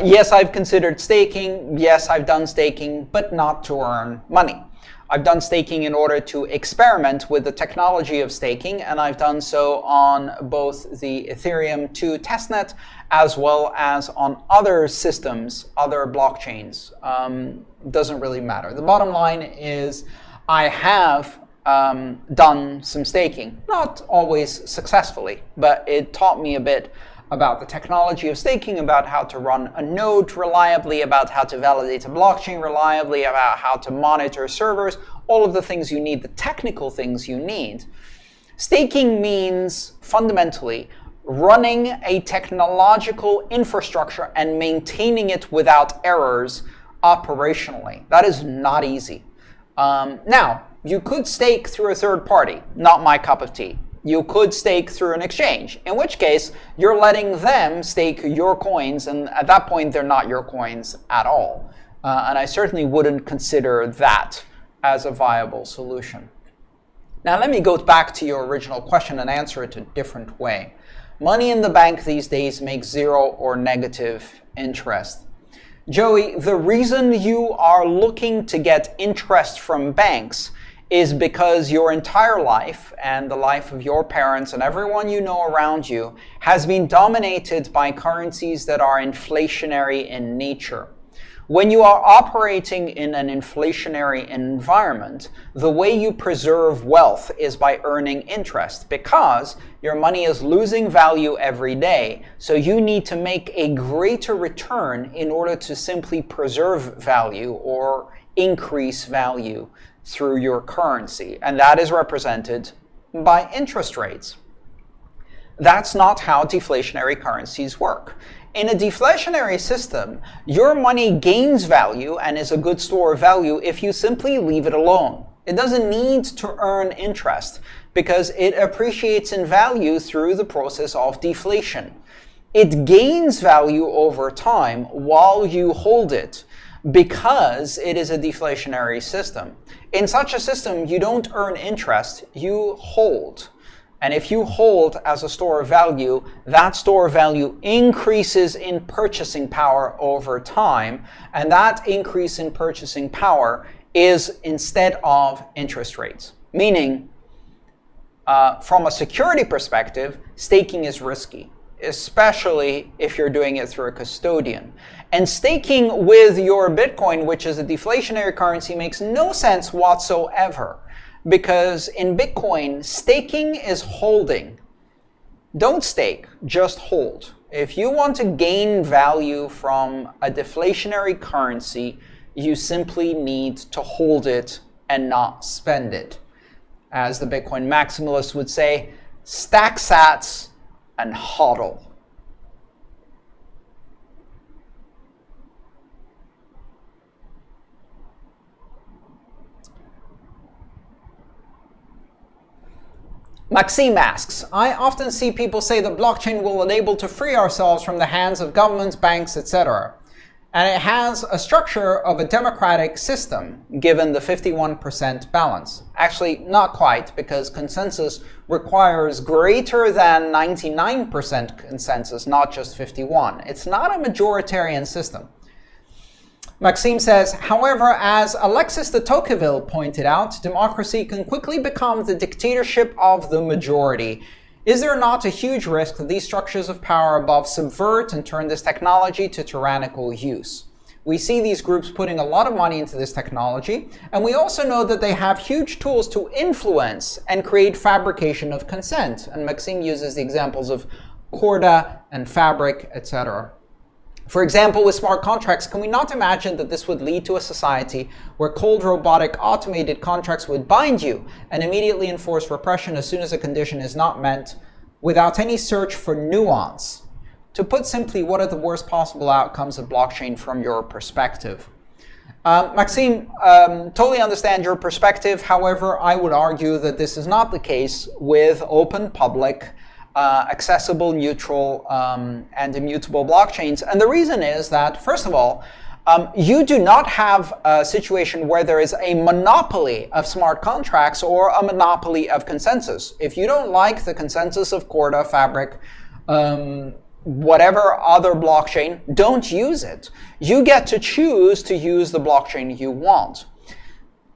Yes, I've considered staking. Yes, I've done staking, but not to earn money. I've done staking in order to experiment with the technology of staking, and I've done so on both the Ethereum 2 testnet as well as on other systems, other blockchains. Doesn't really matter. The bottom line is I have done some staking, not always successfully, but it taught me a bit about the technology of staking, about how to run a node reliably, about how to validate a blockchain reliably, about how to monitor servers, all of the things you need, the technical things you need. Staking means fundamentally running a technological infrastructure and maintaining it without errors operationally. That is not easy. Now, you could stake through a third party, not my cup of tea. You could stake through an exchange, in which case you're letting them stake your coins, and at that point they're not your coins at all. And I certainly wouldn't consider that as a viable solution. Now let me go back to your original question and answer it a different way. Money in the bank these days makes zero or negative interest. Joey, the reason you are looking to get interest from banks is because your entire life and the life of your parents and everyone you know around you has been dominated by currencies that are inflationary in nature. When you are operating in an inflationary environment, the way you preserve wealth is by earning interest, because your money is losing value every day. So you need to make a greater return in order to simply preserve value or increase value through your currency, and that is represented by interest rates. That's not how deflationary currencies work. In a deflationary system, your money gains value and is a good store of value if you simply leave it alone. It doesn't need to earn interest because it appreciates in value through the process of deflation. It gains value over time while you hold it because it is a deflationary system. In such a system, you don't earn interest, you hold. And if you hold as a store of value, that store of value increases in purchasing power over time. And that increase in purchasing power is instead of interest rates. Meaning, from a security perspective, staking is risky, especially if you're doing it through a custodian. And staking with your Bitcoin, which is a deflationary currency, makes no sense whatsoever. Because in Bitcoin, staking is holding. Don't stake, just hold. If you want to gain value from a deflationary currency, you simply need to hold it and not spend it. As the Bitcoin maximalists would say, stack sats and hodl. Maxime asks, I often see people say that blockchain will enable to free ourselves from the hands of governments, banks, etc. And it has a structure of a democratic system, given the 51% balance. Actually, not quite, because consensus requires greater than 99% consensus, not just 51. It's not a majoritarian system. Maxime says, however, as Alexis de Tocqueville pointed out, democracy can quickly become the dictatorship of the majority. Is there not a huge risk that these structures of power above subvert and turn this technology to tyrannical use? We see these groups putting a lot of money into this technology, and we also know that they have huge tools to influence and create fabrication of consent. And Maxime uses the examples of Corda and Fabric, etc. For example, with smart contracts, can we not imagine that this would lead to a society where cold, robotic, automated contracts would bind you and immediately enforce repression as soon as a condition is not met, without any search for nuance? To put simply, what are the worst possible outcomes of blockchain from your perspective? Maxime, totally understand your perspective. However, I would argue that this is not the case with open, public, accessible, neutral, and immutable blockchains. And the reason is that, first of all, you do not have a situation where there is a monopoly of smart contracts or a monopoly of consensus. If you don't like the consensus of Corda, Fabric, whatever other blockchain, don't use it. You get to choose to use the blockchain you want.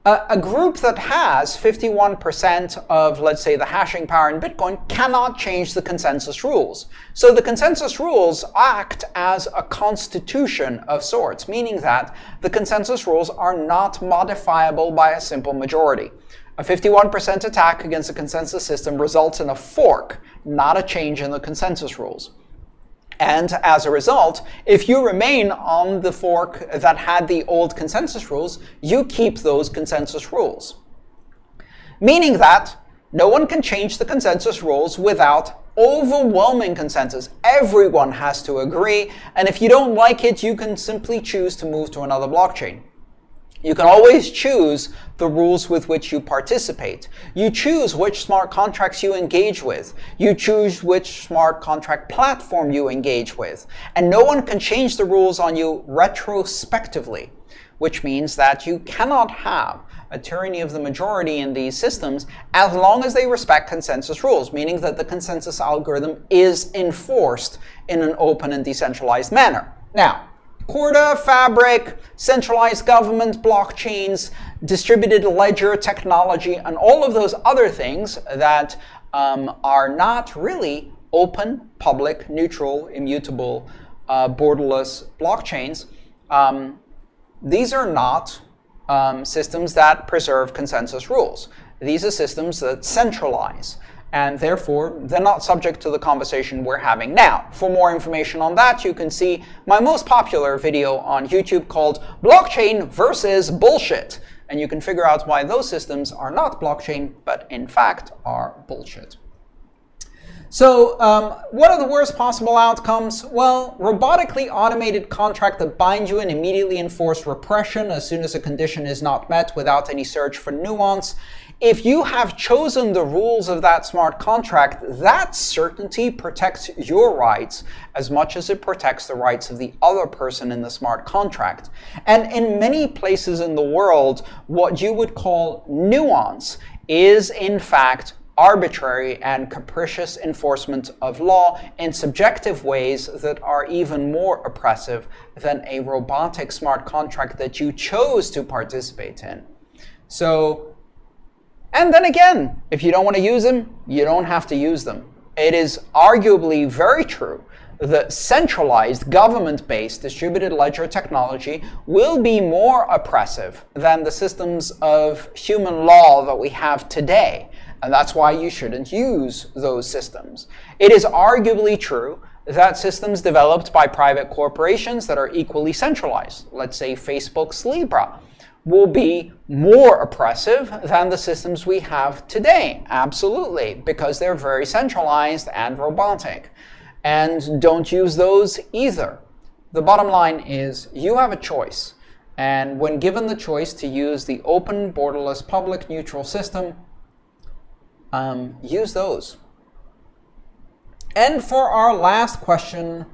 A group that has 51% of, let's say, the hashing power in Bitcoin cannot change the consensus rules. So the consensus rules act as a constitution of sorts, meaning that the consensus rules are not modifiable by a simple majority. A 51% attack against a consensus system results in a fork, not a change in the consensus rules. And as a result, if you remain on the fork that had the old consensus rules, you keep those consensus rules. Meaning that no one can change the consensus rules without overwhelming consensus. Everyone has to agree, and if you don't like it, you can simply choose to move to another blockchain. You can always choose the rules with which you participate. You choose which smart contracts you engage with. You choose which smart contract platform you engage with. And no one can change the rules on you retrospectively, which means that you cannot have a tyranny of the majority in these systems as long as they respect consensus rules, meaning that the consensus algorithm is enforced in an open and decentralized manner. Now, Corda, Fabric, centralized government, blockchains, distributed ledger technology, and all of those other things that are not really open, public, neutral, immutable, borderless blockchains. These are not systems that preserve consensus rules. These are systems that centralize. And therefore, they're not subject to the conversation we're having now. For more information on that, you can see my most popular video on YouTube called Blockchain versus Bullshit. And you can figure out why those systems are not blockchain, but in fact are bullshit. So what are the worst possible outcomes? Well, robotically automated contract that bind you and immediately enforce repression as soon as a condition is not met without any search for nuance. If you have chosen the rules of that smart contract, that certainty protects your rights as much as it protects the rights of the other person in the smart contract. And in many places in the world, what you would call nuance is in fact arbitrary and capricious enforcement of law in subjective ways that are even more oppressive than a robotic smart contract that you chose to participate in. So, and then again, if you don't want to use them, you don't have to use them. It is arguably very true that centralized government-based distributed ledger technology will be more oppressive than the systems of human law that we have today. And that's why you shouldn't use those systems. It is arguably true that systems developed by private corporations that are equally centralized, let's say Facebook's Libra, will be more oppressive than the systems we have today. Absolutely, because they're very centralized and robotic. And don't use those either. The bottom line is you have a choice. And when given the choice to use the open, borderless, public, neutral system, use those. And for our last question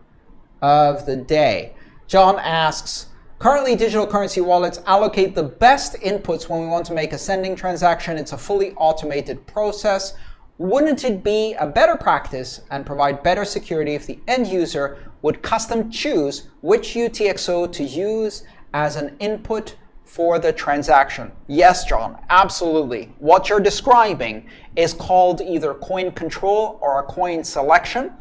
of the day, John asks, currently digital currency wallets allocate the best inputs when we want to make a sending transaction. It's a fully automated process. Wouldn't it be a better practice and provide better security if the end user would custom choose which UTXO to use as an input for the transaction? Yes, John, absolutely. What you're describing is called either coin control or a coin selection,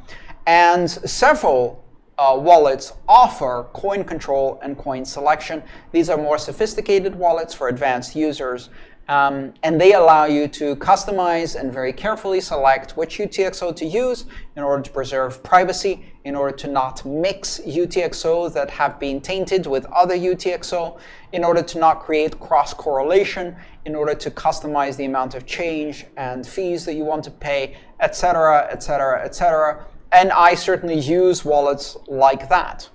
and several wallets offer coin control and coin selection. These are more sophisticated wallets for advanced users, and they allow you to customize and very carefully select which UTXO to use in order to preserve privacy, in order to not mix UTXO that have been tainted with other UTXO, in order to not create cross-correlation, in order to customize the amount of change and fees that you want to pay, etc., etc., etc. And I certainly use wallets like that.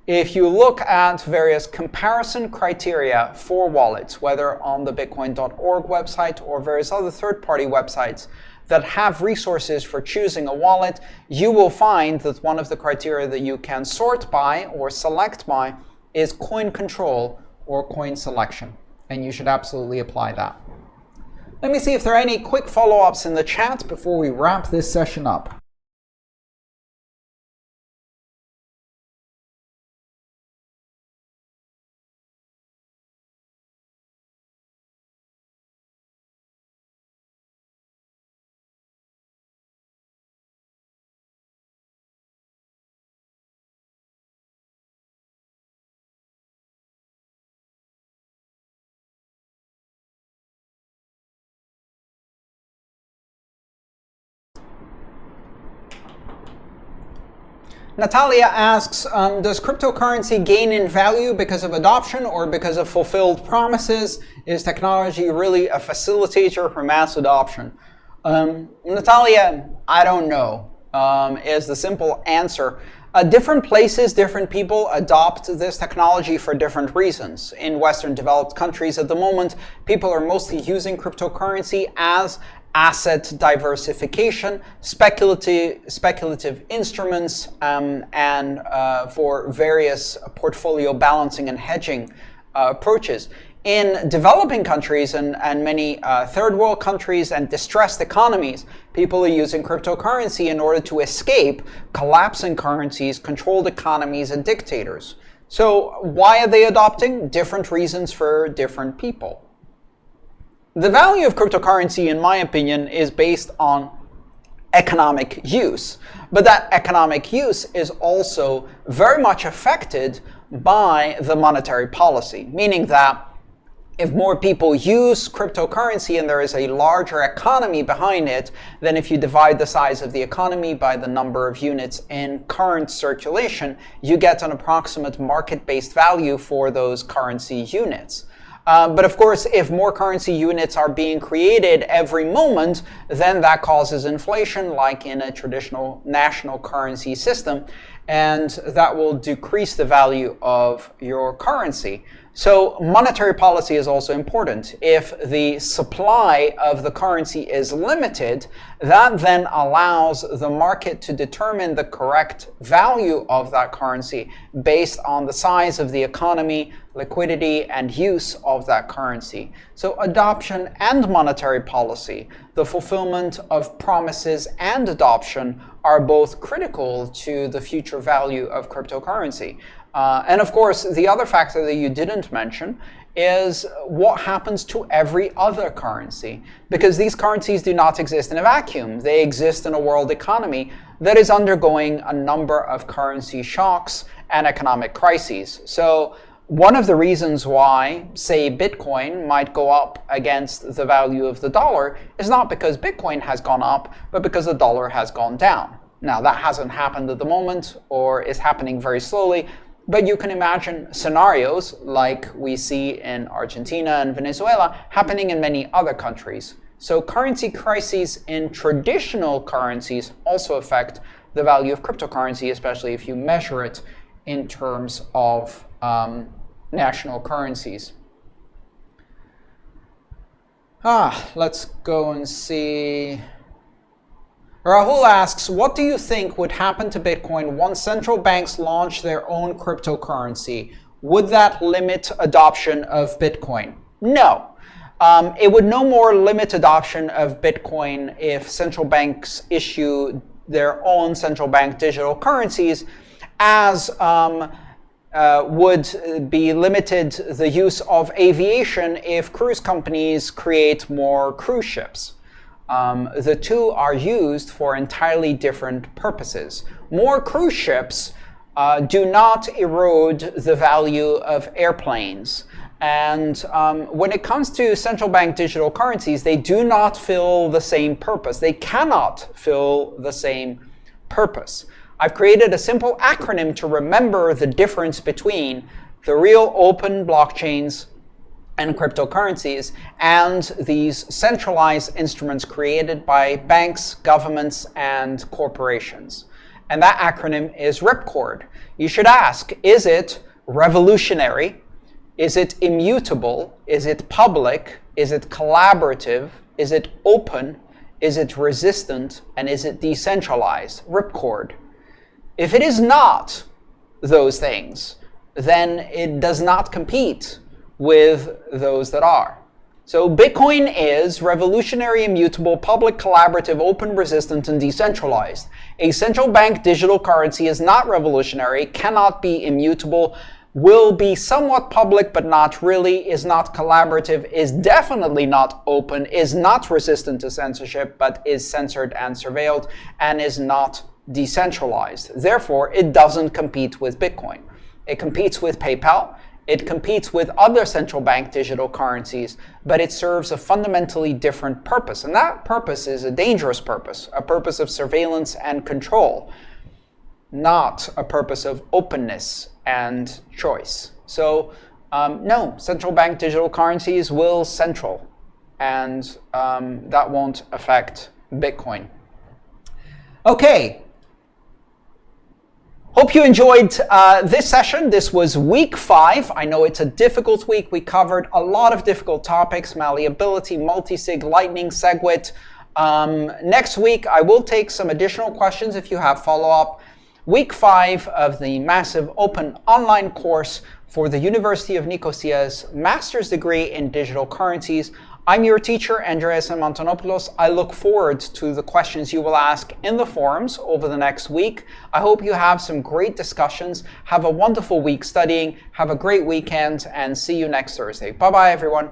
If you look at various comparison criteria for wallets, whether on the bitcoin.org website or various other third-party websites that have resources for choosing a wallet, you will find that one of the criteria that you can sort by or select by is coin control or coin selection. And you should absolutely apply that. Let me see if there are any quick follow-ups in the chat before we wrap this session up. Natalia asks, does cryptocurrency gain in value because of adoption or because of fulfilled promises? Is technology really a facilitator for mass adoption? Natalia, I don't know, is the simple answer. Different places, different people adopt this technology for different reasons. In Western developed countries at the moment, people are mostly using cryptocurrency as asset diversification, speculative instruments, and for various portfolio balancing and hedging approaches. In developing countries and many third world countries and distressed economies, people are using cryptocurrency in order to escape collapsing currencies, controlled economies, and dictators. So why are they adopting? Different reasons for different people. The value of cryptocurrency, in my opinion, is based on economic use. But that economic use is also very much affected by the monetary policy, meaning that if more people use cryptocurrency and there is a larger economy behind it, then if you divide the size of the economy by the number of units in current circulation, you get an approximate market-based value for those currency units. But of course, if more currency units are being created every moment, then that causes inflation, like in a traditional national currency system, and that will decrease the value of your currency. So monetary policy is also important. If the supply of the currency is limited, that then allows the market to determine the correct value of that currency based on the size of the economy, liquidity, and use of that currency. So adoption and monetary policy, the fulfillment of promises and adoption, are both critical to the future value of cryptocurrency. And of course, the other factor that you didn't mention is what happens to every other currency, because these currencies do not exist in a vacuum. They exist in a world economy that is undergoing a number of currency shocks and economic crises. So one of the reasons why, say, Bitcoin might go up against the value of the dollar is not because Bitcoin has gone up, but because the dollar has gone down. Now, that hasn't happened at the moment, or is happening very slowly, but you can imagine scenarios like we see in Argentina and Venezuela happening in many other countries. So currency crises in traditional currencies also affect the value of cryptocurrency, especially if you measure it in terms of national currencies. Let's go and see. Rahul asks, what do you think would happen to Bitcoin once central banks launch their own cryptocurrency? Would that limit adoption of Bitcoin? No. It would no more limit adoption of Bitcoin if central banks issue their own central bank digital currencies as would be limited the use of aviation if cruise companies create more cruise ships. The two are used for entirely different purposes. More cruise ships do not erode the value of airplanes. And when it comes to central bank digital currencies, they do not fill the same purpose. They cannot fill the same purpose. I've created a simple acronym to remember the difference between the real open blockchains and cryptocurrencies and these centralized instruments created by banks, governments, and corporations. And that acronym is RIPCORD. You should ask, is it revolutionary? Is it immutable? Is it public? Is it collaborative? Is it open? Is it resistant? And is it decentralized? RIPCORD. If it is not those things, then it does not compete with those that are. So Bitcoin is revolutionary, immutable, public, collaborative, open, resistant, and decentralized. A central bank digital currency is not revolutionary, cannot be immutable, will be somewhat public but not really, is not collaborative, is definitely not open, is not resistant to censorship but is censored and surveilled, and is not decentralized. Therefore, it doesn't compete with Bitcoin. It competes with PayPal. It competes with other central bank digital currencies, but it serves a fundamentally different purpose. And that purpose is a dangerous purpose, a purpose of surveillance and control, not a purpose of openness and choice. So no, central bank digital currencies will central, and that won't affect Bitcoin. Okay. Hope you enjoyed this session. This was week 5. I know it's a difficult week. We covered a lot of difficult topics: malleability, multisig, lightning, Segwit. Next week, I will take some additional questions if you have follow-up. Week 5 of the massive open online course for the University of Nicosia's master's degree in digital currencies. I'm your teacher, Andreas and Antonopoulos. I look forward to the questions you will ask in the forums over the next week. I hope you have some great discussions. Have a wonderful week studying. Have a great weekend, and see you next Thursday. Bye-bye, everyone.